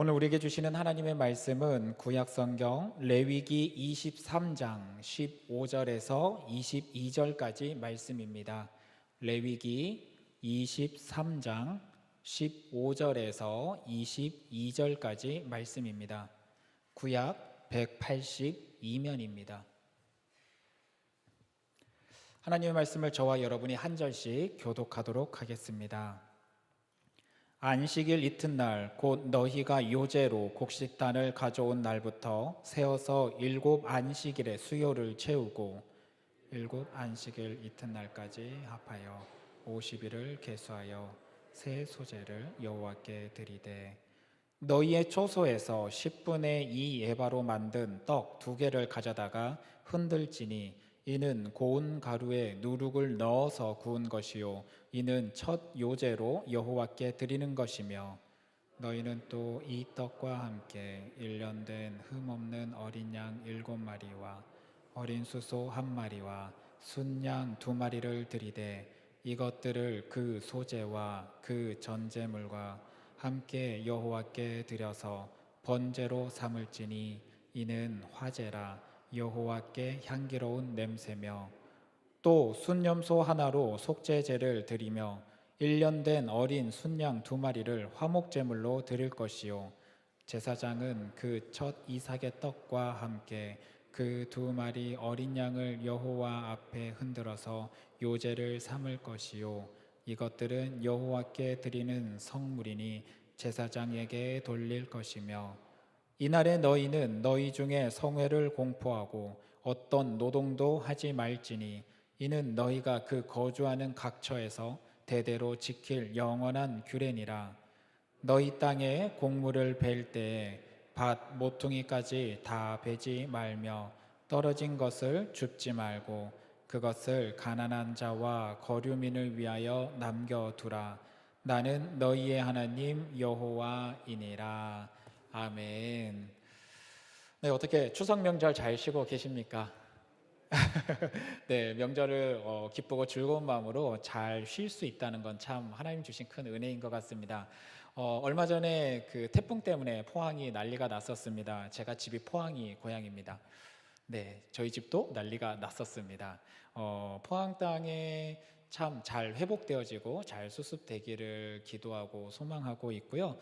오늘 우리에게 주시는 하나님의 말씀은 구약성경 레위기 23장 15절에서 22절까지 말씀입니다. 레위기 23장 15절에서 22절까지 말씀입니다. 구약 182면입니다. 하나님의 말씀을 저와 여러분이 한 절씩 교독하도록 하겠습니다. 안식일 이튿날 곧 너희가 요제로 곡식단을 가져온 날부터 세어서 7 안식일의 수요를 채우고 7 안식일 이튿날까지 합하여 50일을 계수하여 새 소재를 여호와께 드리되 너희의 초소에서 10분의 2 에바로 만든 떡 2개를 가져다가 흔들지니 이는 고운 가루에 누룩을 넣어서 구운 것이요 이는 첫 요제로 여호와께 드리는 것이며 너희는 또 이 떡과 함께 1년 된 흠없는 어린 양 7마리와 어린 수소 1마리와 순양 2마리를 드리되 이것들을 그 소제와 그 전제물과 함께 여호와께 드려서 번제로 삼을지니 이는 화제라 여호와께 향기로운 냄새며 또 순염소 하나로 속죄제를 드리며 1년 된 어린 순양 2마리를 화목제물로 드릴 것이요 제사장은 그 첫 이삭의 떡과 함께 그 2마리 어린 양을 여호와 앞에 흔들어서 요제를 삼을 것이요 이것들은 여호와께 드리는 성물이니 제사장에게 돌릴 것이며 이날에 너희는 너희 중에 성회를 공포하고 어떤 노동도 하지 말지니 이는 너희가 그 거주하는 각처에서 대대로 지킬 영원한 규례니라. 너희 땅에 곡물을 벨 때에 밭 모퉁이까지 다 베지 말며 떨어진 것을 줍지 말고 그것을 가난한 자와 거류민을 위하여 남겨두라. 나는 너희의 하나님 여호와이니라. 아멘. 네, 어떻게 추석 명절 잘 쉬고 계십니까? 네, 명절을 기쁘고 즐거운 마음으로 잘 쉴 수 있다는 건 참 하나님 주신 큰 은혜인 것 같습니다. 얼마 전에 그 태풍 때문에 포항이 난리가 났었습니다. 제가 집이 포항이 고향입니다. 네, 저희 집도 난리가 났었습니다. 포항 땅에 참 잘 회복되어지고 잘 수습되기를 기도하고 소망하고 있고요.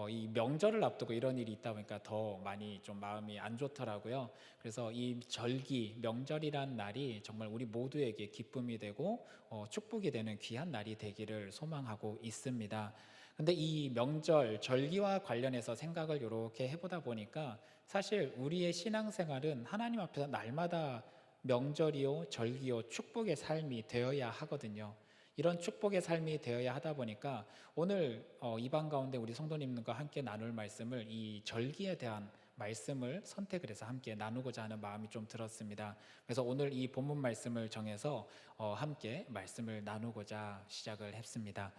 이 명절을 앞두고 이런 일이 있다 보니까 더 많이 좀 마음이 안 좋더라고요. 그래서 이 절기, 명절이란 날이 정말 우리 모두에게 기쁨이 되고 축복이 되는 귀한 날이 되기를 소망하고 있습니다. 근데 이 명절, 절기와 관련해서 생각을 이렇게 해보다 보니까 사실 우리의 신앙생활은 하나님 앞에서 날마다 명절이요, 절기요, 축복의 삶이 되어야 하거든요. 이런 축복의 삶이 되어야 하다 보니까 오늘 이방 가운데 우리 성도님과 함께 나눌 말씀을 이 절기에 대한 말씀을 선택을 해서 함께 나누고자 하는 마음이 좀 들었습니다. 그래서 오늘 이 본문 말씀을 정해서 함께 말씀을 나누고자 시작을 했습니다.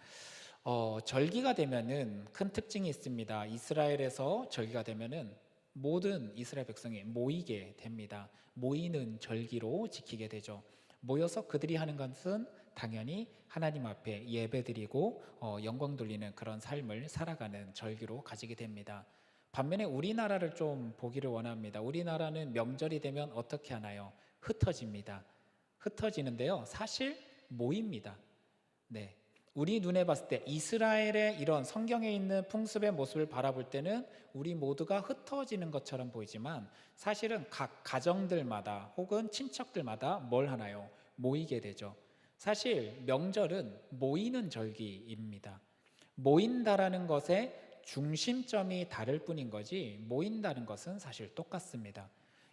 절기가 되면은 큰 특징이 있습니다. 이스라엘에서 절기가 되면은 모든 이스라엘 백성이 모이게 됩니다. 모이는 절기로 지키게 되죠. 모여서 그들이 하는 것은 당연히 하나님 앞에 예배드리고 영광 돌리는 그런 삶을 살아가는 절기로 가지게 됩니다. 반면에 우리나라를 좀 보기를 원합니다. 우리나라는 명절이 되면 어떻게 하나요? 흩어집니다. 흩어지는데요, 사실 모입니다. 네. 우리 눈에 봤을 때 이스라엘의 이런 성경에 있는 풍습의 모습을 바라볼 때는 우리 모두가 흩어지는 것처럼 보이지만 사실은 각 가정들마다 혹은 친척들마다 뭘 하나요? 모이게 되죠. 사실 명절은 모이는 절기입니다. 모인다라는 것의 중심점이 다를 뿐인 거지 모인다는 것은 사실 똑같습니다.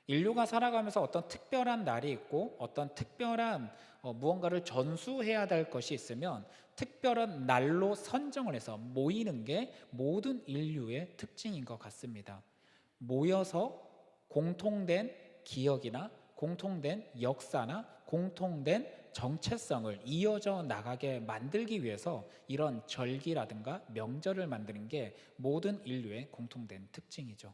인류가 살아가면서 어떤 특별한 날이 있고 어떤 특별한 무언가를 전수해야 될 것이 있으면 특별한 날로 선정을 해서 모이는 게 모든 인류의 특징인 것 같습니다. 모여서 공통된 기억이나 공통된 역사나 공통된 정체성을 이어져 나가게 만들기 위해서 이런 절기라든가 명절을 만드는 게 모든 인류의 공통된 특징이죠.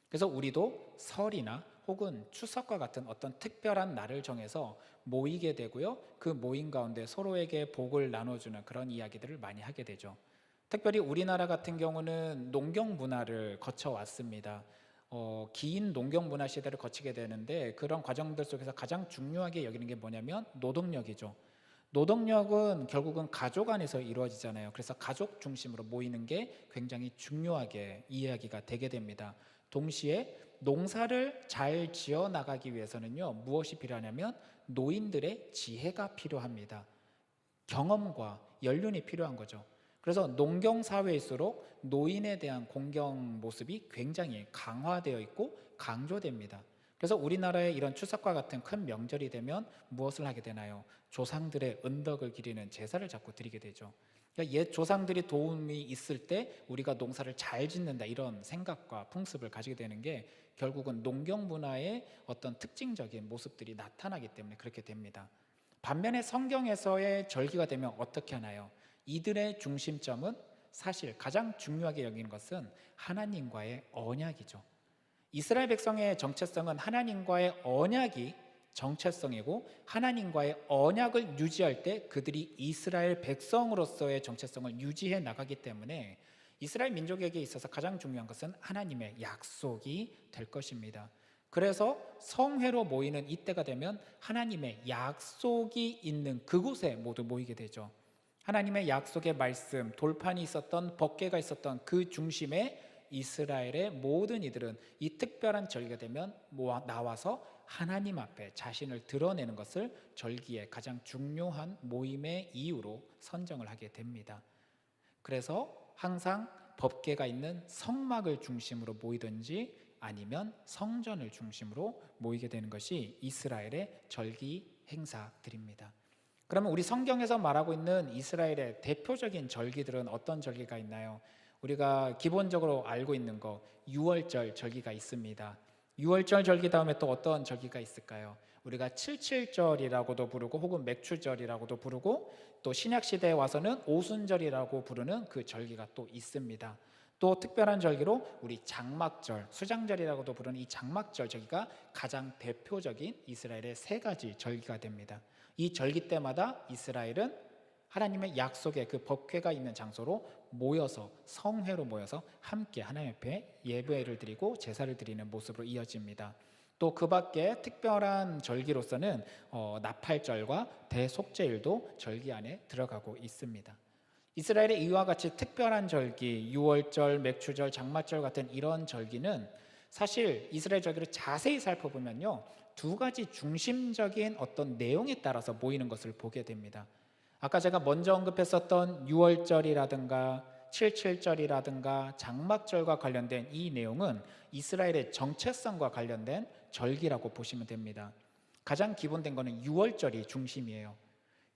그래서 우리도 설이나 혹은 추석과 같은 어떤 특별한 날을 정해서 모이게 되고요. 그 모임 가운데 서로에게 복을 나눠주는 그런 이야기들을 많이 하게 되죠. 특별히 우리나라 같은 경우는 농경 문화를 거쳐왔습니다. 긴 농경 문화 시대를 거치게 되는데 그런 과정들 속에서 가장 중요하게 여기는 게 뭐냐면 노동력이죠. 노동력은 결국은 가족 안에서 이루어지잖아요. 그래서 가족 중심으로 모이는 게 굉장히 중요하게 이야기가 되게 됩니다. 동시에 농사를 잘 지어 나가기 위해서는요, 무엇이 필요하냐면 노인들의 지혜가 필요합니다. 경험과 연륜이 필요한 거죠. 그래서 농경 사회일수록 노인에 대한 공경 모습이 굉장히 강화되어 있고 강조됩니다. 그래서 우리나라의 이런 추석과 같은 큰 명절이 되면 무엇을 하게 되나요? 조상들의 은덕을 기리는 제사를 자꾸 드리게 되죠. 그러니까 옛 조상들이 도움이 있을 때 우리가 농사를 잘 짓는다, 이런 생각과 풍습을 가지게 되는 게 결국은 농경 문화의 어떤 특징적인 모습들이 나타나기 때문에 그렇게 됩니다. 반면에 성경에서의 절기가 되면 어떻게 하나요? 이들의 중심점은 사실 가장 중요하게 여기는 것은 하나님과의 언약이죠. 이스라엘 백성의 정체성은 하나님과의 언약이 정체성이고, 하나님과의 언약을 유지할 때 그들이 이스라엘 백성으로서의 정체성을 유지해 나가기 때문에 이스라엘 민족에게 있어서 가장 중요한 것은 하나님의 약속이 될 것입니다. 그래서 성회로 모이는 이때가 되면 하나님의 약속이 있는 그곳에 모두 모이게 되죠. 하나님의 약속의 말씀, 돌판이 있었던, 법궤가 있었던 그 중심에 이스라엘의 모든 이들은 이 특별한 절기가 되면 나와서 하나님 앞에 자신을 드러내는 것을 절기의 가장 중요한 모임의 이유로 선정을 하게 됩니다. 그래서 항상 법궤가 있는 성막을 중심으로 모이든지 아니면 성전을 중심으로 모이게 되는 것이 이스라엘의 절기 행사들입니다. 그러면 우리 성경에서 말하고 있는 이스라엘의 대표적인 절기들은 어떤 절기가 있나요? 우리가 기본적으로 알고 있는 거, 유월절 절기가 있습니다. 유월절 절기 다음에 또 어떤 절기가 있을까요? 우리가 칠칠절이라고도 부르고 혹은 맥추절이라고도 부르고, 또 신약시대에 와서는 오순절이라고 부르는 그 절기가 또 있습니다. 또 특별한 절기로 우리 장막절, 수장절이라고도 부르는 이 장막절 절기가 가장 대표적인 이스라엘의 세 가지 절기가 됩니다. 이 절기 때마다 이스라엘은 하나님의 약속의 그 법궤가 있는 장소로 모여서, 성회로 모여서 함께 하나님 앞에 예배를 드리고 제사를 드리는 모습으로 이어집니다. 또 그 밖에 특별한 절기로서는 나팔절과 대속죄일도 절기 안에 들어가고 있습니다. 이스라엘의 이와 같이 특별한 절기, 유월절, 맥추절, 장마절 같은 이런 절기는 사실 이스라엘 절기를 자세히 살펴보면요, 두 가지 중심적인 어떤 내용에 따라서 모이는 것을 보게 됩니다. 아까 제가 먼저 언급했었던 유월절이라든가 칠칠절이라든가 장막절과 관련된 이 내용은 이스라엘의 정체성과 관련된 절기라고 보시면 됩니다. 가장 기본된 거는 유월절이 중심이에요.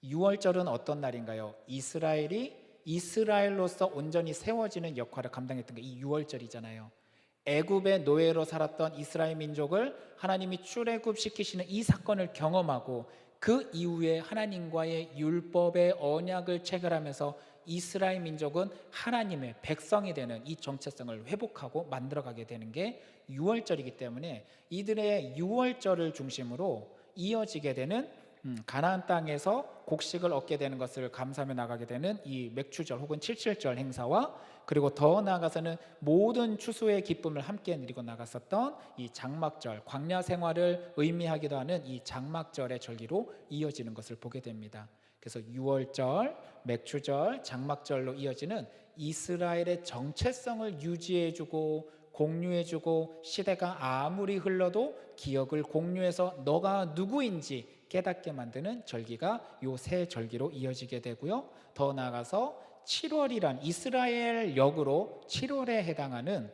유월절은 어떤 날인가요? 이스라엘이 이스라엘로서 온전히 세워지는 역할을 감당했던 게 이 유월절이잖아요. 애굽의 노예로 살았던 이스라엘 민족을 하나님이 출애굽시키시는 이 사건을 경험하고 그 이후에 하나님과의 율법의 언약을 체결하면서 이스라엘 민족은 하나님의 백성이 되는 이 정체성을 회복하고 만들어가게 되는 게 유월절이기 때문에 이들의 유월절을 중심으로 이어지게 되는 가나안 땅에서 곡식을 얻게 되는 것을 감사하며 나가게 되는 이 맥추절 혹은 칠칠절 행사와, 그리고 더 나아가서는 모든 추수의 기쁨을 함께 누리고 나갔었던 이 장막절, 광야 생활을 의미하기도 하는 이 장막절의 절기로 이어지는 것을 보게 됩니다. 그래서 유월절, 맥추절, 장막절로 이어지는 이스라엘의 정체성을 유지해주고 공유해주고, 시대가 아무리 흘러도 기억을 공유해서 너가 누구인지 깨닫게 만드는 절기가 요 세 절기로 이어지게 되고요. 더 나아가서 7월이란 이스라엘 역으로 7월에 해당하는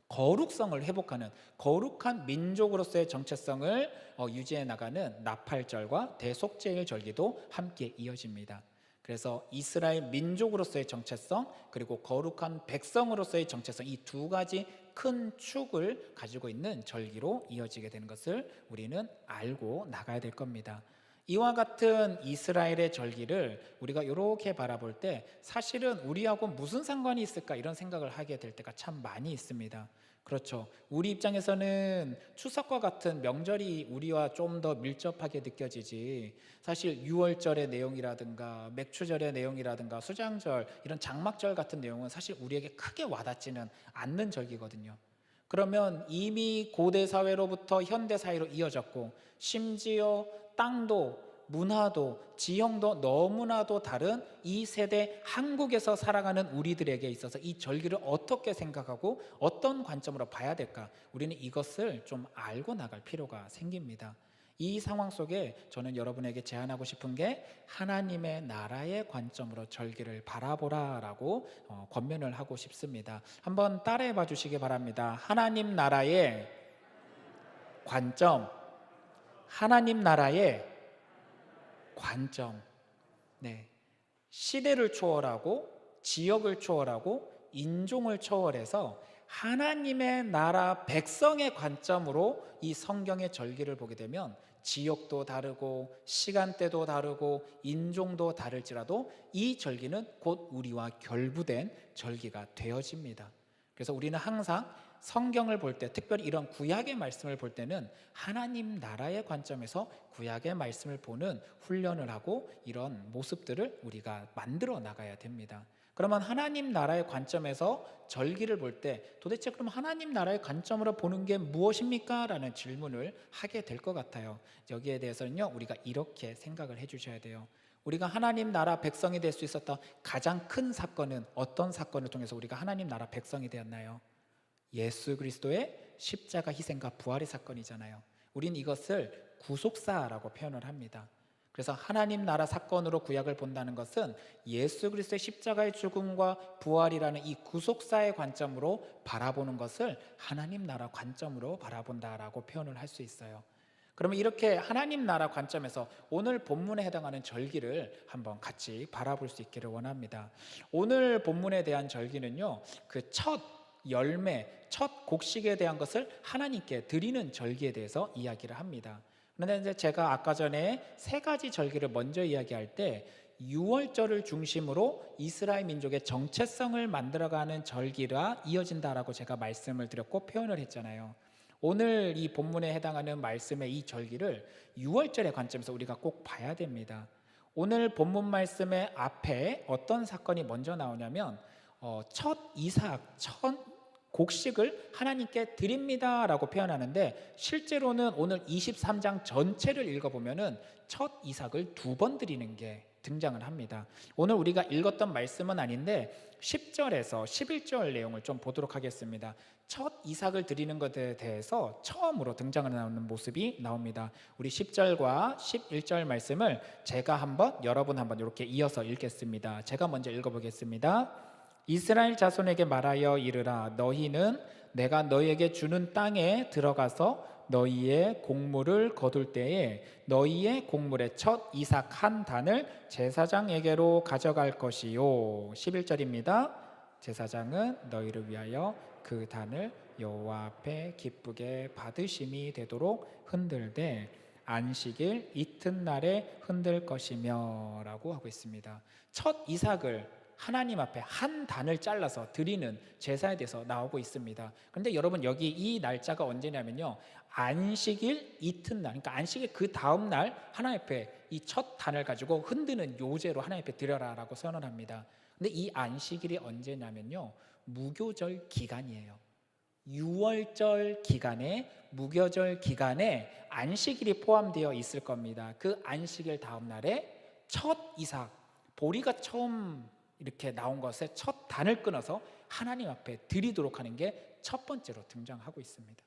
거룩성을 회복하는 거룩한 민족으로서의 정체성을 유지해 나가는 나팔절과 대속죄일 절기도 함께 이어집니다. 그래서 이스라엘 민족으로서의 정체성, 그리고 거룩한 백성으로서의 정체성, 이 두 가지 큰 축을 가지고 있는 절기로 이어지게 되는 것을 우리는 알고 나가야 될 겁니다. 이와 같은 이스라엘의 절기를 우리가 이렇게 바라볼 때 사실은 우리하고 무슨 상관이 있을까 이런 생각을 하게 될 때가 참 많이 있습니다. 그렇죠. 우리 입장에서는 추석과 같은 명절이 우리와 좀 더 밀접하게 느껴지지, 사실 유월절의 내용이라든가 맥추절의 내용이라든가 수장절, 이런 장막절 같은 내용은 사실 우리에게 크게 와닿지는 않는 절기거든요. 그러면 이미 고대 사회로부터 현대 사회로 이어졌고, 심지어 땅도 문화도 지형도 너무나도 다른 이 세대 한국에서 살아가는 우리들에게 있어서 이 절기를 어떻게 생각하고 어떤 관점으로 봐야 될까, 우리는 이것을 좀 알고 나갈 필요가 생깁니다. 이 상황 속에 저는 여러분에게 제안하고 싶은 게, 하나님의 나라의 관점으로 절기를 바라보라라고 권면을 하고 싶습니다. 한번 따라해 봐 주시기 바랍니다. 하나님 나라의 관점, 하나님 나라의 관점. 네. 시대를 초월하고 지역을 초월하고 인종을 초월해서 하나님의 나라 백성의 관점으로 이 성경의 절기를 보게 되면 지역도 다르고 시간대도 다르고 인종도 다를지라도 이 절기는 곧 우리와 결부된 절기가 되어집니다. 그래서 우리는 항상 성경을 볼 때, 특별히 이런 구약의 말씀을 볼 때는 하나님 나라의 관점에서 구약의 말씀을 보는 훈련을 하고 이런 모습들을 우리가 만들어 나가야 됩니다. 그러면 하나님 나라의 관점에서 절기를 볼 때 도대체 그럼 하나님 나라의 관점으로 보는 게 무엇입니까? 라는 질문을 하게 될 것 같아요. 여기에 대해서는요, 우리가 이렇게 생각을 해 주셔야 돼요. 우리가 하나님 나라 백성이 될 수 있었던 가장 큰 사건은 어떤 사건을 통해서 우리가 하나님 나라 백성이 되었나요? 예수 그리스도의 십자가 희생과 부활의 사건이잖아요. 우린 이것을 구속사라고 표현을 합니다. 그래서 하나님 나라 사건으로 구약을 본다는 것은 예수 그리스도의 십자가의 죽음과 부활이라는 이 구속사의 관점으로 바라보는 것을 하나님 나라 관점으로 바라본다라고 표현을 할 수 있어요. 그러면 이렇게 하나님 나라 관점에서 오늘 본문에 해당하는 절기를 한번 같이 바라볼 수 있기를 원합니다. 오늘 본문에 대한 절기는요, 그 첫 열매, 첫 곡식에 대한 것을 하나님께 드리는 절기에 대해서 이야기를 합니다. 그런데 이제 제가 아까 전에 세 가지 절기를 먼저 이야기할 때 유월절을 중심으로 이스라엘 민족의 정체성을 만들어가는 절기라 이어진다라고 제가 말씀을 드렸고 표현을 했잖아요. 오늘 이 본문에 해당하는 말씀의 이 절기를 유월절의 관점에서 우리가 꼭 봐야 됩니다. 오늘 본문 말씀의 앞에 어떤 사건이 먼저 나오냐면 첫 이삭, 첫 곡식을 하나님께 드립니다라고 표현하는데, 실제로는 오늘 23장 전체를 읽어보면은 첫 이삭을 2번 드리는 게 등장을 합니다. 오늘 우리가 읽었던 말씀은 아닌데 10절에서 11절 내용을 좀 보도록 하겠습니다. 첫 이삭을 드리는 것에 대해서 처음으로 등장을 하는 모습이 나옵니다. 우리 10절과 11절 말씀을 제가 여러분 한번 이렇게 이어서 읽겠습니다. 제가 먼저 읽어보겠습니다. 이스라엘 자손에게 말하여 이르라. 너희는 내가 너희에게 주는 땅에 들어가서 너희의 곡물을 거둘 때에 너희의 곡물의 첫 이삭 한 단을 제사장에게로 가져갈 것이요. 11절입니다. 제사장은 너희를 위하여 그 단을 여호와 앞에 기쁘게 받으심이 되도록 흔들되 안식일 이튿날에 흔들 것이며 라고 하고 있습니다. 첫 이삭을 하나님 앞에 한 단을 잘라서 드리는 제사에 대해서 나오고 있습니다. 그런데 여러분, 여기 이 날짜가 언제냐면요, 안식일 이튿날, 그러니까 안식일 그 다음 날 하나님 앞에 이 첫 단을 가지고 흔드는 요제로 하나님 앞에 드려라라고 선언합니다. 근데 이 안식일이 언제냐면요, 무교절 기간이에요. 유월절 기간에, 무교절 기간에 안식일이 포함되어 있을 겁니다. 그 안식일 다음 날에 첫 이삭, 보리가 처음 이렇게 나온 것에 첫 단을 끊어서 하나님 앞에 드리도록 하는 게 첫 번째로 등장하고 있습니다.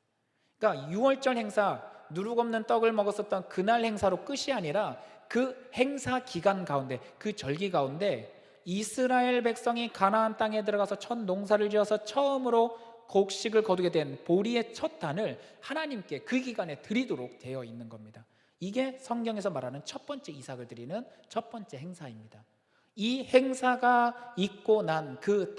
그러니까 유월절 행사, 누룩 없는 떡을 먹었었던 그날 행사로 끝이 아니라 그 행사 기간 가운데, 그 절기 가운데 이스라엘 백성이 가나안 땅에 들어가서 첫 농사를 지어서 처음으로 곡식을 거두게 된 보리의 첫 단을 하나님께 그 기간에 드리도록 되어 있는 겁니다. 이게 성경에서 말하는 첫 번째 이삭을 드리는 첫 번째 행사입니다. 이 행사가 있고 난 그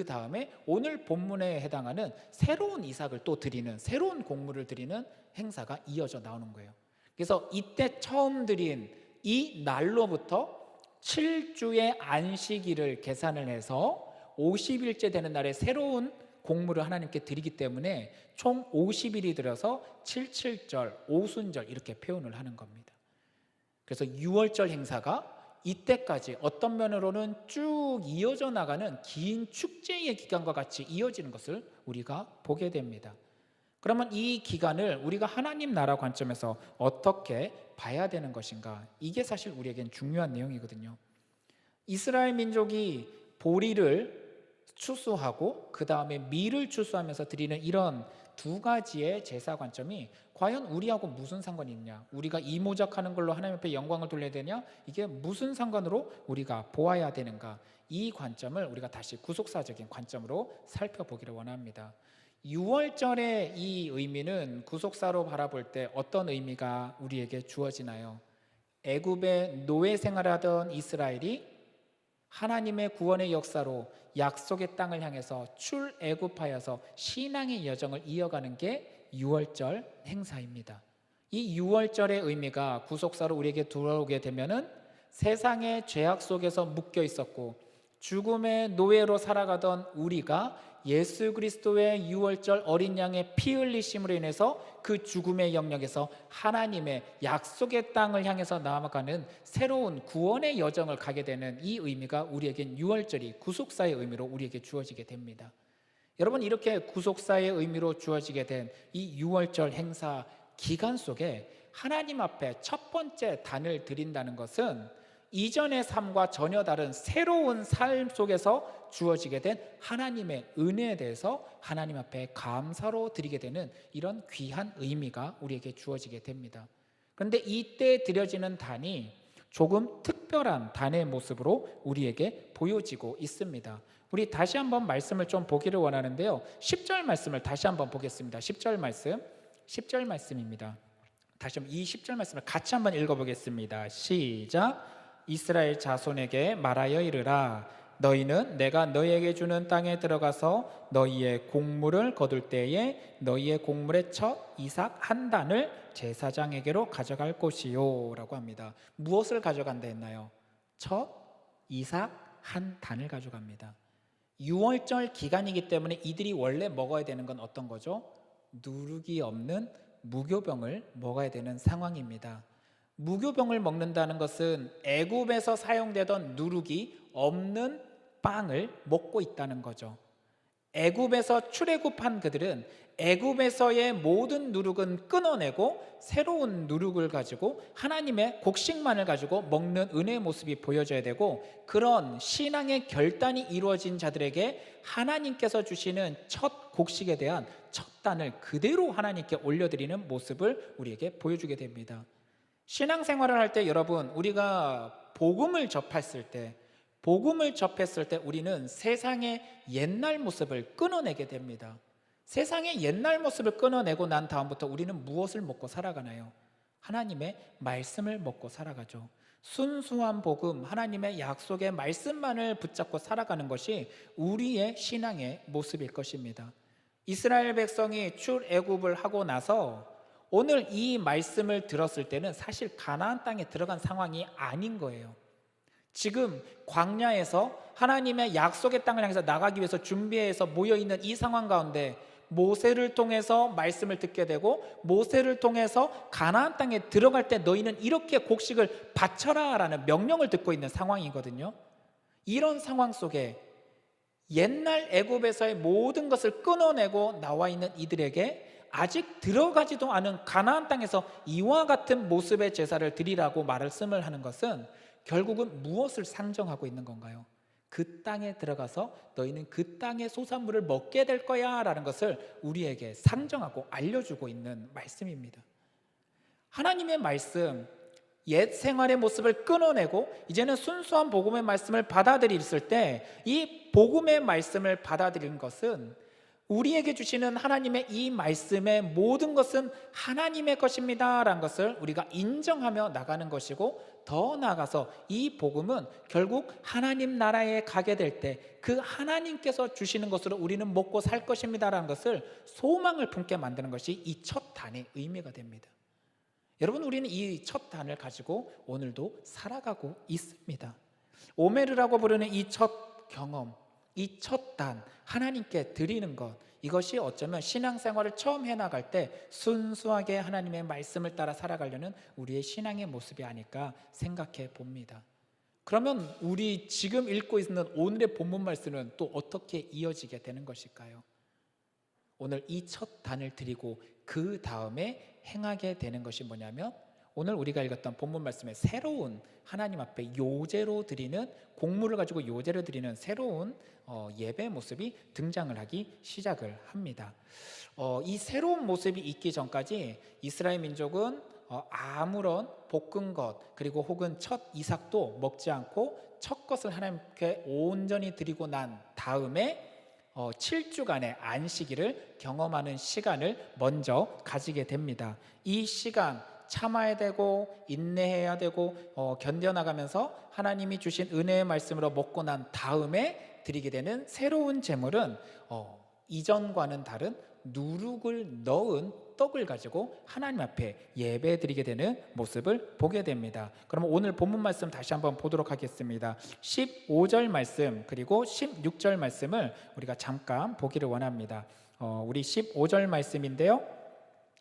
다음에 오늘 본문에 해당하는 새로운 이삭을 또 드리는, 새로운 곡물을 드리는 행사가 이어져 나오는 거예요. 그래서 이때 처음 드린 이 날로부터 7주의 안식일을 계산을 해서 50일째 되는 날에 새로운 곡물을 하나님께 드리기 때문에 총 50일이 들어서 77절, 오순절 이렇게 표현을 하는 겁니다. 그래서 6월절 행사가 이때까지 어떤 면으로는 쭉 이어져 나가는 긴 축제의 기간과 같이 이어지는 것을 우리가 보게 됩니다. 그러면 이 기간을 우리가 하나님 나라 관점에서 어떻게 봐야 되는 것인가? 이게 사실 우리에겐 중요한 내용이거든요. 이스라엘 민족이 보리를 추수하고 그 다음에 밀을 추수하면서 드리는 이런 두 가지의 제사 관점이 과연 우리하고 무슨 상관이 있냐? 우리가 이모작하는 걸로 하나님 앞에 영광을 돌려야 되냐? 이게 무슨 상관으로 우리가 보아야 되는가? 이 관점을 우리가 다시 구속사적인 관점으로 살펴보기를 원합니다. 6월절의 이 의미는 구속사로 바라볼 때 어떤 의미가 우리에게 주어지나요? 애굽의 노예 생활하던 이스라엘이 하나님의 구원의 역사로 약속의 땅을 향해서 출애굽하여서 신앙의 여정을 이어가는 게 6월절 행사입니다. 이 6월절의 의미가 구속사로 우리에게 들어오게 되면은 세상의 죄악 속에서 묶여 있었고 죽음의 노예로 살아가던 우리가 예수 그리스도의 6월절 어린 양의 피 흘리심으로 인해서 그 죽음의 영역에서 하나님의 약속의 땅을 향해서 나아가는 새로운 구원의 여정을 가게 되는 이 의미가 우리에겐 6월절이 구속사의 의미로 우리에게 주어지게 됩니다. 여러분, 이렇게 구속사의 의미로 주어지게 된 이 6월절 행사 기간 속에 하나님 앞에 첫 번째 단을 드린다는 것은 이전의 삶과 전혀 다른 새로운 삶 속에서 주어지게 된 하나님의 은혜에 대해서 하나님 앞에 감사로 드리게 되는 이런 귀한 의미가 우리에게 주어지게 됩니다. 그런데 이때 드려지는 단이 조금 특별한 단의 모습으로 우리에게 보여지고 있습니다. 우리 다시 한번 말씀을 좀 보기를 원하는데요, 10절 말씀을 다시 한번 보겠습니다. 10절 말씀입니다. 다시 한번 이 10절 말씀을 같이 한번 읽어보겠습니다. 시작. 이스라엘 자손에게 말하여 이르라. 너희는 내가 너희에게 주는 땅에 들어가서 너희의 곡물을 거둘 때에 너희의 곡물의 첫 이삭 한 단을 제사장에게로 가져갈 것이요 라고 합니다. 무엇을 가져간다 했나요? 첫 이삭 한 단을 가져갑니다. 6월절 기간이기 때문에 이들이 원래 먹어야 되는 건 어떤 거죠? 누룩이 없는 무교병을 먹어야 되는 상황입니다. 무교병을 먹는다는 것은 애굽에서 사용되던 누룩이 없는 빵을 먹고 있다는 거죠. 애굽에서 출애굽한 그들은 애굽에서의 모든 누룩은 끊어내고 새로운 누룩을 가지고 하나님의 곡식만을 가지고 먹는 은혜의 모습이 보여져야 되고, 그런 신앙의 결단이 이루어진 자들에게 하나님께서 주시는 첫 곡식에 대한 첫 단을 그대로 하나님께 올려드리는 모습을 우리에게 보여주게 됩니다. 신앙생활을 할 때 여러분, 우리가 복음을 접했을 때 우리는 세상의 옛날 모습을 끊어내게 됩니다. 세상의 옛날 모습을 끊어내고 난 다음부터 우리는 무엇을 먹고 살아가나요? 하나님의 말씀을 먹고 살아가죠. 순수한 복음, 하나님의 약속의 말씀만을 붙잡고 살아가는 것이 우리의 신앙의 모습일 것입니다. 이스라엘 백성이 출애굽을 하고 나서 오늘 이 말씀을 들었을 때는 사실 가나안 땅에 들어간 상황이 아닌 거예요. 지금 광야에서 하나님의 약속의 땅을 향해서 나가기 위해서 준비해서 모여있는 이 상황 가운데 모세를 통해서 말씀을 듣게 되고, 모세를 통해서 가나안 땅에 들어갈 때 너희는 이렇게 곡식을 바쳐라 라는 명령을 듣고 있는 상황이거든요. 이런 상황 속에 옛날 애굽에서의 모든 것을 끊어내고 나와 있는 이들에게 아직 들어가지도 않은 가나안 땅에서 이와 같은 모습의 제사를 드리라고 말씀을 하는 것은 결국은 무엇을 상정하고 있는 건가요? 그 땅에 들어가서 너희는 그 땅의 소산물을 먹게 될 거야 라는 것을 우리에게 상정하고 알려주고 있는 말씀입니다. 하나님의 말씀, 옛 생활의 모습을 끊어내고 이제는 순수한 복음의 말씀을 받아들였을 때, 이 복음의 말씀을 받아들인 것은 우리에게 주시는 하나님의 이 말씀의 모든 것은 하나님의 것입니다 라는 것을 우리가 인정하며 나가는 것이고, 더 나아가서 이 복음은 결국 하나님 나라에 가게 될 때 그 하나님께서 주시는 것으로 우리는 먹고 살 것입니다 라는 것을 소망을 품게 만드는 것이 이 첫 단의 의미가 됩니다. 여러분, 우리는 이 첫 단을 가지고 오늘도 살아가고 있습니다. 오메르라고 부르는 이 첫 경험, 이 첫 단, 하나님께 드리는 것, 이것이 어쩌면 신앙생활을 처음 해나갈 때 순수하게 하나님의 말씀을 따라 살아가려는 우리의 신앙의 모습이 아닐까 생각해 봅니다. 그러면 우리 지금 읽고 있는 오늘의 본문 말씀은 또 어떻게 이어지게 되는 것일까요? 오늘 이 첫 단을 드리고 그 다음에 행하게 되는 것이 뭐냐면, 오늘 우리가 읽었던 본문 말씀에 새로운 하나님 앞에 요제로 드리는, 곡물을 가지고 요제로 드리는 새로운 예배 모습이 등장을 하기 시작을 합니다. 이 새로운 모습이 있기 전까지 이스라엘 민족은 아무런 볶은 것 그리고 혹은 첫 이삭도 먹지 않고 첫 것을 하나님께 온전히 드리고 난 다음에 7주간의 안식일을 경험하는 시간을 먼저 가지게 됩니다. 이 시간 참아야 되고 인내해야 되고 견뎌나가면서 하나님이 주신 은혜의 말씀으로 먹고 난 다음에 드리게 되는 새로운 제물은 이전과는 다른 누룩을 넣은 떡을 가지고 하나님 앞에 예배 드리게 되는 모습을 보게 됩니다. 그러면 오늘 본문 말씀 다시 한번 보도록 하겠습니다. 15절 말씀 그리고 16절 말씀을 우리가 잠깐 보기를 원합니다. 우리 15절 말씀인데요.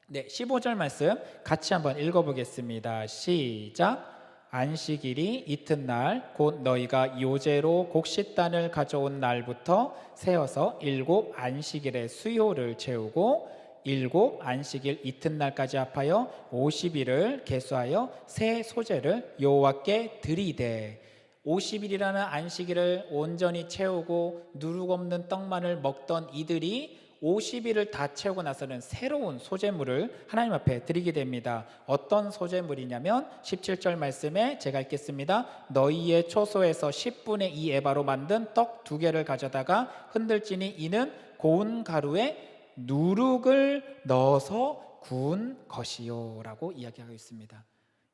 네, 15절 말씀 같이 한번 읽어보겠습니다. 시작. 안식일이 이튿날 곧 너희가 요제로 곡식단을 가져온 날부터 세어서 7 안식일의 수요를 채우고 7 안식일 이튿날까지 합하여 50일을 계수하여 새 소제를 여호와께 드리되, 50일이라는 안식일을 온전히 채우고 누룩 없는 떡만을 먹던 이들이 50일을 다 채우고 나서는 새로운 소제물을 하나님 앞에 드리게 됩니다. 어떤 소제물이냐면 17절 말씀에 제가 읽겠습니다. 너희의 초소에서 10분의 2 에바로 만든 떡 2개를 가져다가 흔들지니 이는 고운 가루에 누룩을 넣어서 구운 것이요 라고 이야기하고 있습니다.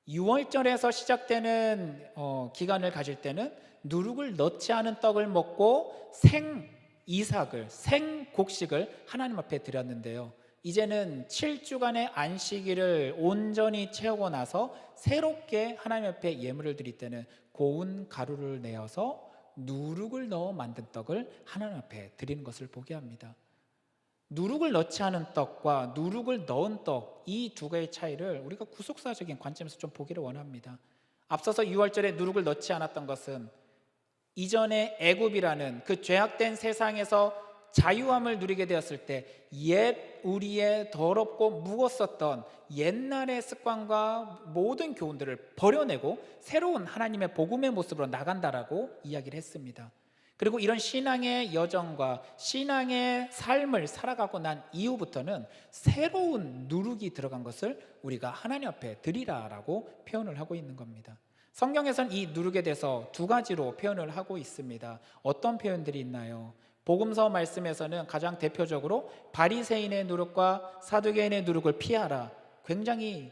6월절에서 시작되는 기간을 가질 때는 누룩을 넣지 않은 떡을 먹고 이삭을 생곡식을 하나님 앞에 드렸는데요, 이제는 7주간의 안식일을 온전히 채우고 나서 새롭게 하나님 앞에 예물을 드릴 때는 고운 가루를 내어서 누룩을 넣어 만든 떡을 하나님 앞에 드리는 것을 보게 합니다. 누룩을 넣지 않은 떡과 누룩을 넣은 떡, 이 두 가지의 차이를 우리가 구속사적인 관점에서 좀 보기를 원합니다. 앞서서 6월절에 누룩을 넣지 않았던 것은 이전에 애굽이라는 그 죄악된 세상에서 자유함을 누리게 되었을 때 옛 우리의 더럽고 묵었었던 옛날의 습관과 모든 교훈들을 버려내고 새로운 하나님의 복음의 모습으로 나간다라고 이야기를 했습니다. 그리고 이런 신앙의 여정과 신앙의 삶을 살아가고 난 이후부터는 새로운 누룩이 들어간 것을 우리가 하나님 앞에 드리라라고 표현을 하고 있는 겁니다. 성경에서는 이 누룩에 대해서 두 가지로 표현을 하고 있습니다. 어떤 표현들이 있나요? 복음서 말씀에서는 가장 대표적으로 바리새인의 누룩과 사두개인의 누룩을 피하라, 굉장히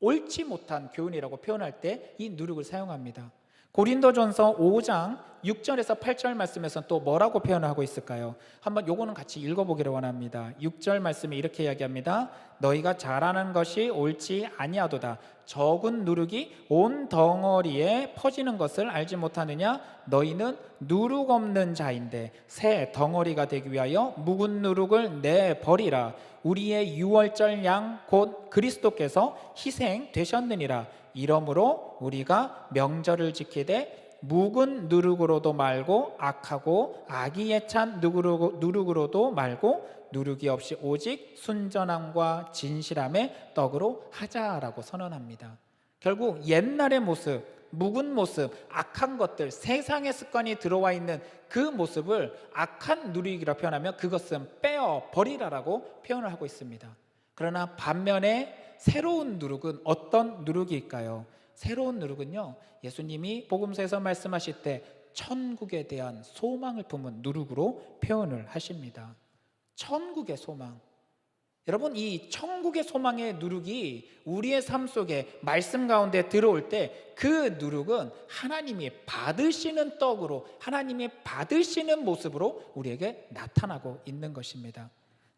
옳지 못한 교훈이라고 표현할 때 이 누룩을 사용합니다. 고린도전서 5장 6절에서 8절 말씀에서는 또 뭐라고 표현하고 있을까요? 한번 요거는 같이 읽어보기를 원합니다. 6절 말씀에 이렇게 이야기합니다. 너희가 잘하는 것이 옳지 아니하도다. 적은 누룩이 온 덩어리에 퍼지는 것을 알지 못하느냐? 너희는 누룩 없는 자인데 새 덩어리가 되기 위하여 묵은 누룩을 내버리라. 우리의 유월절 양 곧 그리스도께서 희생되셨느니라. 이러므로 우리가 명절을 지키되 묵은 누룩으로도 말고 악하고 악의에 찬 누룩으로도 말고 누룩이 없이 오직 순전함과 진실함의 떡으로 하자라고 선언합니다. 결국 옛날의 모습, 묵은 모습, 악한 것들, 세상의 습관이 들어와 있는 그 모습을 악한 누룩이라고 표현하면 그것은 빼어 버리라라고 표현을 하고 있습니다. 그러나 반면에 새로운 누룩은 어떤 누룩일까요? 새로운 누룩은요, 예수님이 복음서에서 말씀하실 때 천국에 대한 소망을 품은 누룩으로 표현을 하십니다. 천국의 소망. 여러분, 이 천국의 소망의 누룩이 우리의 삶 속에 말씀 가운데 들어올 때 그 누룩은 하나님이 받으시는 떡으로, 하나님이 받으시는 모습으로 우리에게 나타나고 있는 것입니다.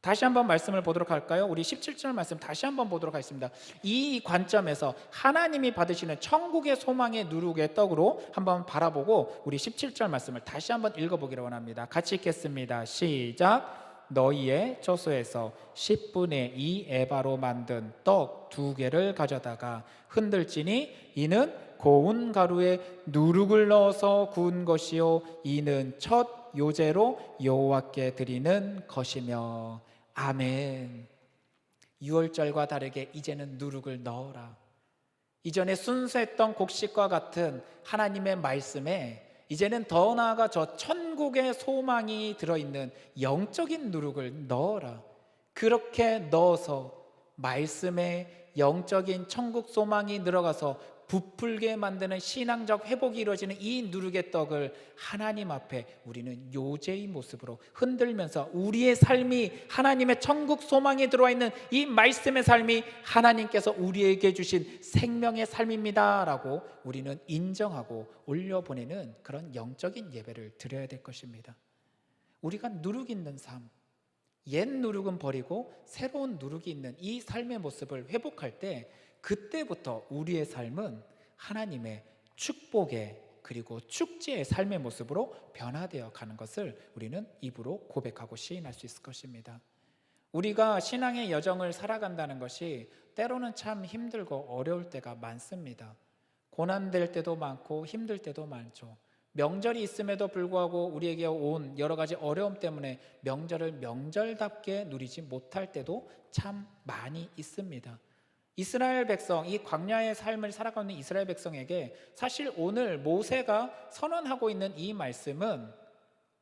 다시 한번 말씀을 보도록 할까요? 우리 17절 말씀 다시 한번 보도록 하겠습니다. 이 관점에서 하나님이 받으시는 천국의 소망의 누룩의 떡으로 한번 바라보고 우리 17절 말씀을 다시 한번 읽어보기를 원합니다. 같이 읽겠습니다. 시작. 너희의 처소에서 10분의 2 에바로 만든 떡 2개를 가져다가 흔들지니 이는 고운 가루에 누룩을 넣어서 구운 것이요 이는 첫 요제로 여호와께 드리는 것이며. 아멘. 유월절과 다르게 이제는 누룩을 넣어라. 이전에 순수했던 곡식과 같은 하나님의 말씀에 이제는 더 나아가 저 천국의 소망이 들어있는 영적인 누룩을 넣어라. 그렇게 넣어서 말씀에 영적인 천국 소망이 들어가서 부풀게 만드는 신앙적 회복이 이루어지는 이 누룩의 떡을 하나님 앞에 우리는 요제의 모습으로 흔들면서 우리의 삶이 하나님의 천국 소망이 들어와 있는 이 말씀의 삶이 하나님께서 우리에게 주신 생명의 삶입니다 라고 우리는 인정하고 올려보내는 그런 영적인 예배를 드려야 될 것입니다. 우리가 누룩 있는 삶, 옛 누룩은 버리고 새로운 누룩이 있는 이 삶의 모습을 회복할 때 그때부터 우리의 삶은 하나님의 축복의 그리고 축제의 삶의 모습으로 변화되어 가는 것을 우리는 입으로 고백하고 시인할 수 있을 것입니다. 우리가 신앙의 여정을 살아간다는 것이 때로는 참 힘들고 어려울 때가 많습니다. 고난될 때도 많고 힘들 때도 많죠. 명절이 있음에도 불구하고 우리에게 온 여러 가지 어려움 때문에 명절을 명절답게 누리지 못할 때도 참 많이 있습니다. 이스라엘 백성, 이 광야의 삶을 살아가는 이스라엘 백성에게 사실 오늘 모세가 선언하고 있는 이 말씀은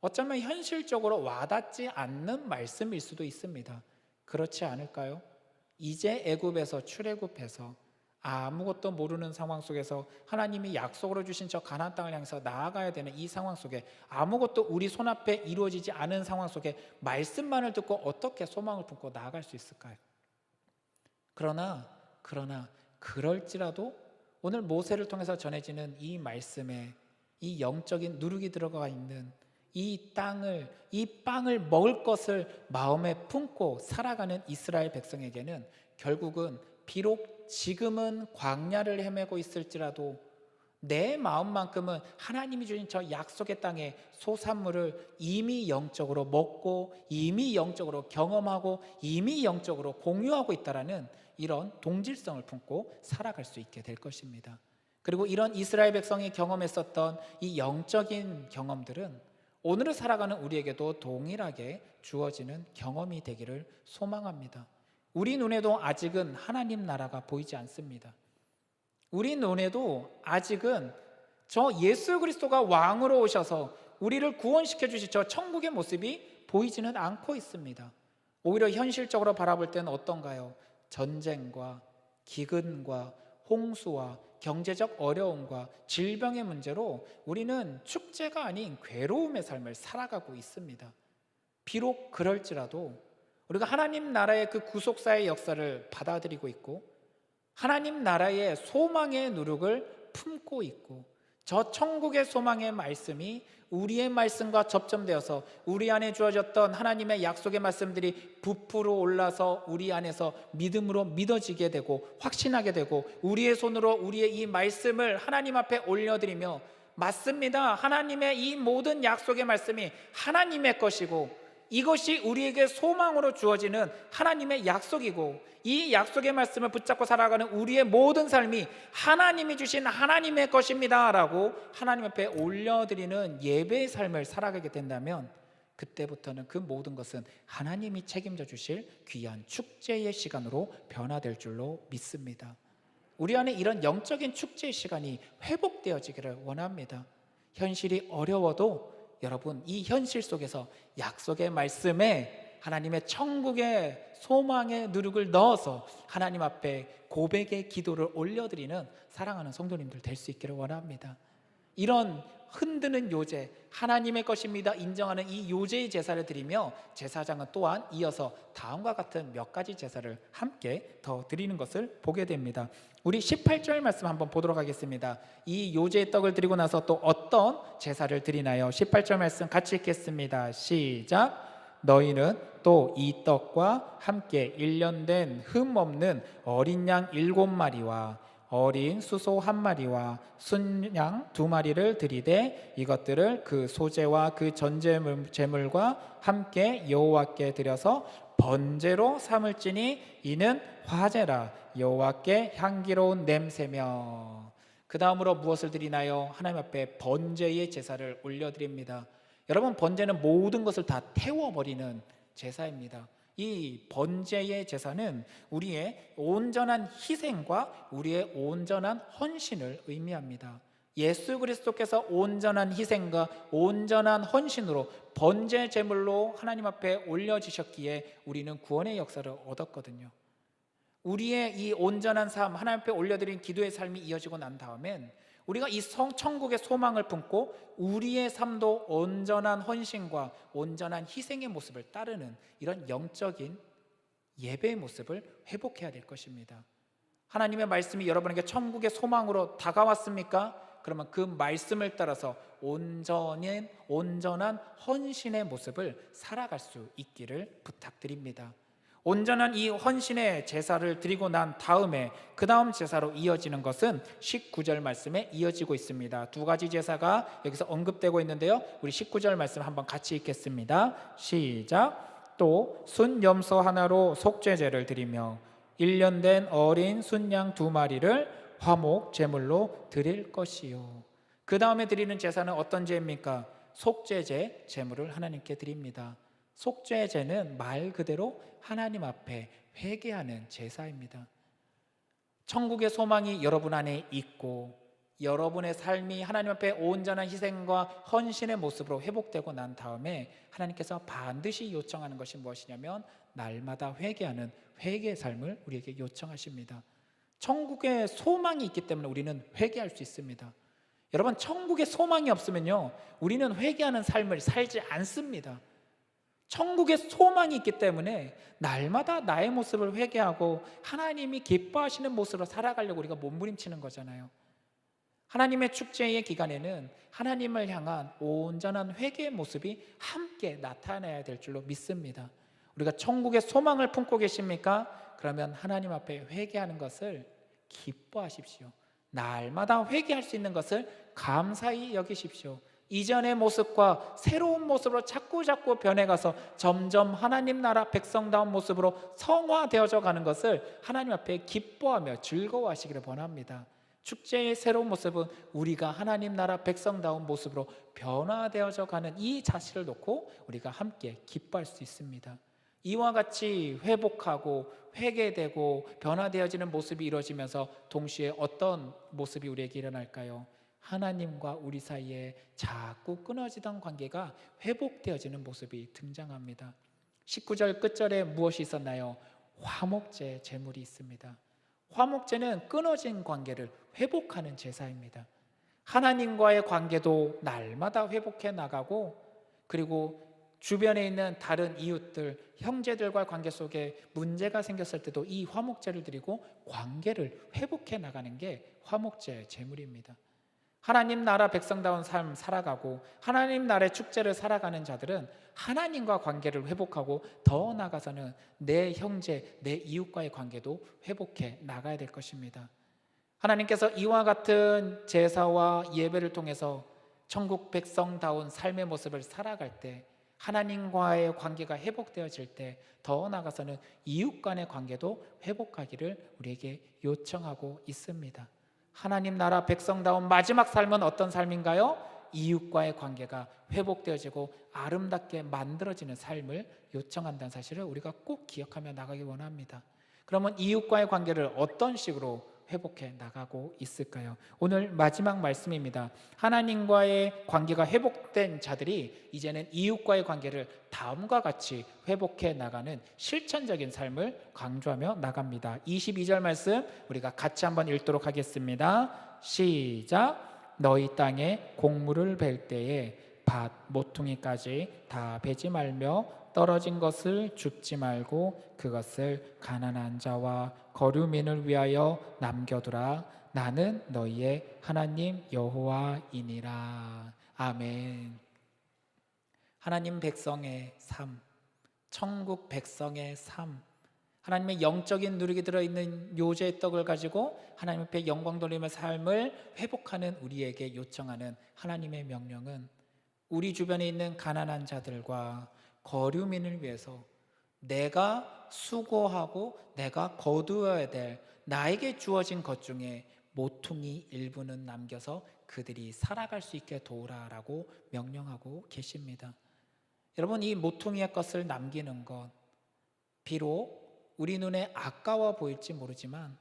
어쩌면 현실적으로 와닿지 않는 말씀일 수도 있습니다. 그렇지 않을까요? 이제 애굽에서 출애굽해서 아무것도 모르는 상황 속에서 하나님이 약속으로 주신 저 가나안 땅을 향해서 나아가야 되는 이 상황 속에 아무것도 우리 손앞에 이루어지지 않은 상황 속에 말씀만을 듣고 어떻게 소망을 품고 나아갈 수 있을까요? 그러나 그럴지라도 오늘 모세를 통해서 전해지는 이 말씀에 이 영적인 누룩이 들어가 있는 이 빵을 먹을 것을 마음에 품고 살아가는 이스라엘 백성에게는 결국은 비록 지금은 광야를 헤매고 있을지라도 내 마음만큼은 하나님이 주신 저 약속의 땅의 소산물을 이미 영적으로 먹고 이미 영적으로 경험하고 이미 영적으로 공유하고 있다라는 이런 동질성을 품고 살아갈 수 있게 될 것입니다. 그리고 이런 이스라엘 백성이 경험했었던 이 영적인 경험들은 오늘을 살아가는 우리에게도 동일하게 주어지는 경험이 되기를 소망합니다. 우리 눈에도 아직은 하나님 나라가 보이지 않습니다. 우리 눈에도 아직은 저 예수 그리스도가 왕으로 오셔서 우리를 구원시켜 주실 저 천국의 모습이 보이지는 않고 있습니다. 오히려 현실적으로 바라볼 때는 어떤가요? 전쟁과 기근과 홍수와 경제적 어려움과 질병의 문제로 우리는 축제가 아닌 괴로움의 삶을 살아가고 있습니다. 비록 그럴지라도 우리가 하나님 나라의 그 구속사의 역사를 받아들이고 있고 하나님 나라의 소망의 누룩을 품고 있고 저 천국의 소망의 말씀이 우리의 말씀과 접점되어서 우리 안에 주어졌던 하나님의 약속의 말씀들이 부풀어 올라서 우리 안에서 믿음으로 믿어지게 되고 확신하게 되고 우리의 손으로 우리의 이 말씀을 하나님 앞에 올려드리며 맞습니다. 하나님의 이 모든 약속의 말씀이 하나님의 것이고 이것이 우리에게 소망으로 주어지는 하나님의 약속이고 이 약속의 말씀을 붙잡고 살아가는 우리의 모든 삶이 하나님이 주신 하나님의 것입니다 라고 하나님 앞에 올려드리는 예배의 삶을 살아가게 된다면 그때부터는 그 모든 것은 하나님이 책임져 주실 귀한 축제의 시간으로 변화될 줄로 믿습니다. 우리 안에 이런 영적인 축제의 시간이 회복되어지기를 원합니다. 현실이 어려워도 여러분 이 현실 속에서 약속의 말씀에 하나님의 천국의 소망의 누룩을 넣어서 하나님 앞에 고백의 기도를 올려드리는 사랑하는 성도님들 될 수 있기를 원합니다. 이런 흔드는 요제 하나님의 것입니다 인정하는 이 요제의 제사를 드리며 제사장은 또한 이어서 다음과 같은 몇 가지 제사를 함께 더 드리는 것을 보게 됩니다. 우리 18절 말씀 한번 보도록 하겠습니다. 이 요제의 떡을 드리고 나서 또 어떤 제사를 드리나요? 18절 말씀 같이 읽겠습니다. 시작. 너희는 또 이 떡과 함께 1년 된 흠 없는 어린 양 7마리와 어린 수소 1마리와 순양 2마리를 드리되 이것들을 그 소제와 그 전제물과 함께 여호와께 드려서 번제로 삼을지니 이는 화제라 여호와께 향기로운 냄새며. 그 다음으로 무엇을 드리나요? 하나님 앞에 번제의 제사를 올려드립니다. 여러분, 번제는 모든 것을 다 태워버리는 제사입니다. 이 번제의 제사는 우리의 온전한 희생과 우리의 온전한 헌신을 의미합니다. 예수 그리스도께서 온전한 희생과 온전한 헌신으로 번제 제물로 하나님 앞에 올려주셨기에 우리는 구원의 역사를 얻었거든요. 우리의 이 온전한 삶, 하나님 앞에 올려드린 기도의 삶이 이어지고 난 다음엔 우리가 이 천국의 소망을 품고 우리의 삶도 온전한 헌신과 온전한 희생의 모습을 따르는 이런 영적인 예배의 모습을 회복해야 될 것입니다. 하나님의 말씀이 여러분에게 천국의 소망으로 다가왔습니까? 그러면 그 말씀을 따라서 온전한 헌신의 모습을 살아갈 수 있기를 부탁드립니다. 온전한 이 헌신의 제사를 드리고 난 다음에 그 다음 제사로 이어지는 것은 19절 말씀에 이어지고 있습니다. 두 가지 제사가 여기서 언급되고 있는데요, 우리 19절 말씀 한번 같이 읽겠습니다. 시작. 또 순염소 하나로 속죄제를 드리며 1년 된 어린 순양 2마리를 화목 제물로 드릴 것이요. 그 다음에 드리는 제사는 어떤 제입니까? 속죄제 제물을 하나님께 드립니다. 속죄제는 말 그대로 하나님 앞에 회개하는 제사입니다. 천국의 소망이 여러분 안에 있고 여러분의 삶이 하나님 앞에 온전한 희생과 헌신의 모습으로 회복되고 난 다음에 하나님께서 반드시 요청하는 것이 무엇이냐면 날마다 회개하는 회개의 삶을 우리에게 요청하십니다. 천국의 소망이 있기 때문에 우리는 회개할 수 있습니다. 여러분, 천국의 소망이 없으면요, 우리는 회개하는 삶을 살지 않습니다. 천국의 소망이 있기 때문에 날마다 나의 모습을 회개하고 하나님이 기뻐하시는 모습으로 살아가려고 우리가 몸부림치는 거잖아요. 하나님의 축제의 기간에는 하나님을 향한 온전한 회개의 모습이 함께 나타나야 될 줄로 믿습니다. 우리가 천국의 소망을 품고 계십니까? 그러면 하나님 앞에 회개하는 것을 기뻐하십시오. 날마다 회개할 수 있는 것을 감사히 여기십시오. 이전의 모습과 새로운 모습으로 자꾸 변해가서 점점 하나님 나라 백성다운 모습으로 성화되어져 가는 것을 하나님 앞에 기뻐하며 즐거워하시기를 원합니다. 축제의 새로운 모습은 우리가 하나님 나라 백성다운 모습으로 변화되어져 가는 이 자신을 놓고 우리가 함께 기뻐할 수 있습니다. 이와 같이 회복하고 회개되고 변화되어지는 모습이 이루어지면서 동시에 어떤 모습이 우리에게 일어날까요? 하나님과 우리 사이에 자꾸 끊어지던 관계가 회복되어지는 모습이 등장합니다. 19절 끝절에 무엇이 있었나요? 화목제 제물이 있습니다. 화목제는 끊어진 관계를 회복하는 제사입니다. 하나님과의 관계도 날마다 회복해 나가고, 그리고 주변에 있는 다른 이웃들, 형제들과의 관계 속에 문제가 생겼을 때도 이 화목제를 드리고 관계를 회복해 나가는 게 화목제 제물입니다. 하나님 나라 백성다운 삶 살아가고 하나님 나라의 축제를 살아가는 자들은 하나님과 관계를 회복하고 더 나아가서는 내 형제, 내 이웃과의 관계도 회복해 나가야 될 것입니다. 하나님께서 이와 같은 제사와 예배를 통해서 천국 백성다운 삶의 모습을 살아갈 때, 하나님과의 관계가 회복되어질 때 더 나아가서는 이웃 간의 관계도 회복하기를 우리에게 요청하고 있습니다. 하나님 나라 백성다운 마지막 삶은 어떤 삶인가요? 이웃과의 관계가 회복되어지고 아름답게 만들어지는 삶을 요청한다는 사실을 우리가 꼭 기억하며 나가기 원합니다. 그러면 이웃과의 관계를 어떤 식으로 회복해 나가고 있을까요? 오늘 마지막 말씀입니다. 하나님과의 관계가 회복된 자들이 이제는 이웃과의 관계를 다음과 같이 회복해 나가는 실천적인 삶을 강조하며 나갑니다. 22절 말씀 우리가 같이 한번 읽도록 하겠습니다. 시작. 너희 땅에 곡물을 벨 때에 밭 모퉁이까지 다 베지 말며 떨어진 것을 줍지 말고 그것을 가난한 자와 거류민을 위하여 남겨두라. 나는 너희의 하나님 여호와이니라. 아멘. 하나님 백성의 삶, 천국 백성의 삶, 하나님의 영적인 누룩이 들어있는 요제의 떡을 가지고 하나님 앞에 영광 돌리며 삶을 회복하는 우리에게 요청하는 하나님의 명령은 우리 주변에 있는 가난한 자들과 거류민을 위해서 내가 수고하고 내가 거두어야 될 나에게 주어진 것 중에 모퉁이 일부는 남겨서 그들이 살아갈 수 있게 도우라라고 명령하고 계십니다. 여러분, 이 모퉁이의 것을 남기는 것, 비록 우리 눈에 아까워 보일지 모르지만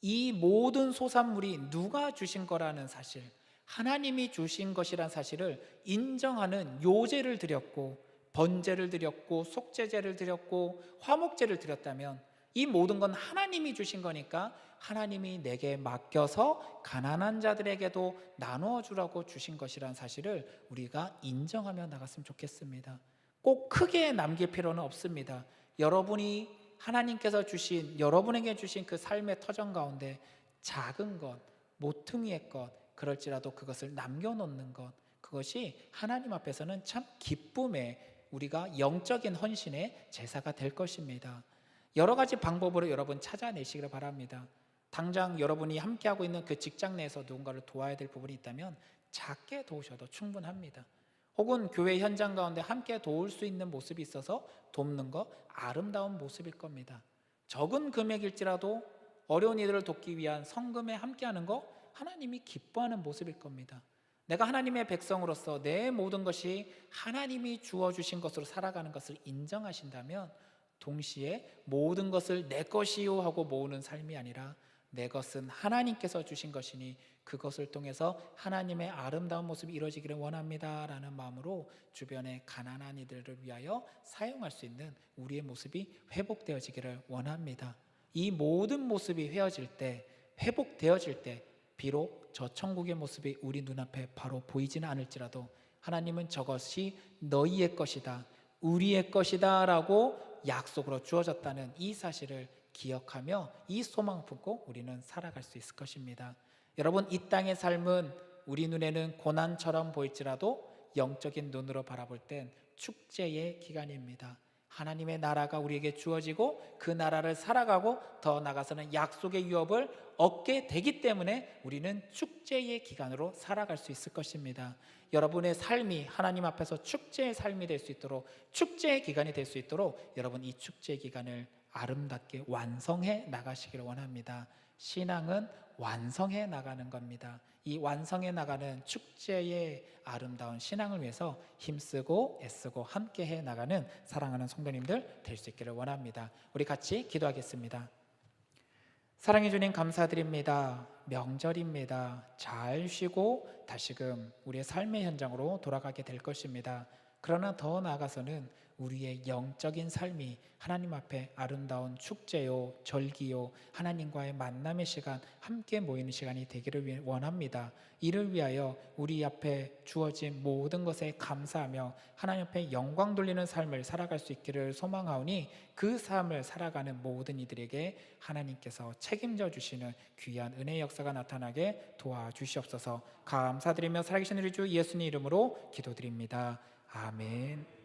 이 모든 소산물이 누가 주신 거라는 사실, 하나님이 주신 것이란 사실을 인정하는 요제를 드렸고 번제를 드렸고 속죄제를 드렸고 화목제를 드렸다면 이 모든 건 하나님이 주신 거니까 하나님이 내게 맡겨서 가난한 자들에게도 나누어 주라고 주신 것이란 사실을 우리가 인정하며 나갔으면 좋겠습니다. 꼭 크게 남길 필요는 없습니다. 여러분이 하나님께서 주신, 여러분에게 주신 그 삶의 터전 가운데 작은 것, 모퉁이의 것, 그럴지라도 그것을 남겨놓는 것, 그것이 하나님 앞에서는 참 기쁨의, 우리가 영적인 헌신의 제사가 될 것입니다. 여러 가지 방법으로 여러분 찾아내시기를 바랍니다. 당장 여러분이 함께하고 있는 그 직장 내에서 누군가를 도와야 될 부분이 있다면 작게 도우셔도 충분합니다. 혹은 교회 현장 가운데 함께 도울 수 있는 모습이 있어서 돕는 거 아름다운 모습일 겁니다. 적은 금액일지라도 어려운 이들을 돕기 위한 성금에 함께하는 거 하나님이 기뻐하는 모습일 겁니다. 내가 하나님의 백성으로서 내 모든 것이 하나님이 주어주신 것으로 살아가는 것을 인정하신다면 동시에 모든 것을 내 것이요 하고 모으는 삶이 아니라 내 것은 하나님께서 주신 것이니 그것을 통해서 하나님의 아름다운 모습이 이루어지기를 원합니다 라는 마음으로 주변의 가난한 이들을 위하여 사용할 수 있는 우리의 모습이 회복되어지기를 원합니다. 이 모든 모습이 회복되어질 때 비록 저 천국의 모습이 우리 눈앞에 바로 보이지는 않을지라도 하나님은 저것이 너희의 것이다, 우리의 것이다 라고 약속으로 주어졌다는 이 사실을 기억하며 이 소망 품고 우리는 살아갈 수 있을 것입니다. 여러분, 이 땅의 삶은 우리 눈에는 고난처럼 보일지라도 영적인 눈으로 바라볼 땐 축제의 기간입니다. 하나님의 나라가 우리에게 주어지고 그 나라를 살아가고 더 나아가서는 약속의 유업을 얻게 되기 때문에 우리는 축제의 기간으로 살아갈 수 있을 것입니다. 여러분의 삶이 하나님 앞에서 축제의 삶이 될 수 있도록, 축제의 기간이 될 수 있도록 여러분 이 축제의 기간을 아름답게 완성해 나가시기를 원합니다. 신앙은 완성해 나가는 겁니다. 이 완성해 나가는 축제의 아름다운 신앙을 위해서 힘쓰고 애쓰고 함께해 나가는 사랑하는 성도님들 될 수 있기를 원합니다. 우리 같이 기도하겠습니다. 사랑해 주님 감사드립니다. 명절입니다. 잘 쉬고 다시금 우리의 삶의 현장으로 돌아가게 될 것입니다. 그러나 더 나아가서는 우리의 영적인 삶이 하나님 앞에 아름다운 축제요, 절기요, 하나님과의 만남의 시간, 함께 모이는 시간이 되기를 원합니다. 이를 위하여 우리 앞에 주어진 모든 것에 감사하며 하나님 앞에 영광 돌리는 삶을 살아갈 수 있기를 소망하오니 그 삶을 살아가는 모든 이들에게 하나님께서 책임져 주시는 귀한 은혜의 역사가 나타나게 도와주시옵소서. 감사드리며 살아계신 우리 주 예수님 이름으로 기도드립니다. 아멘.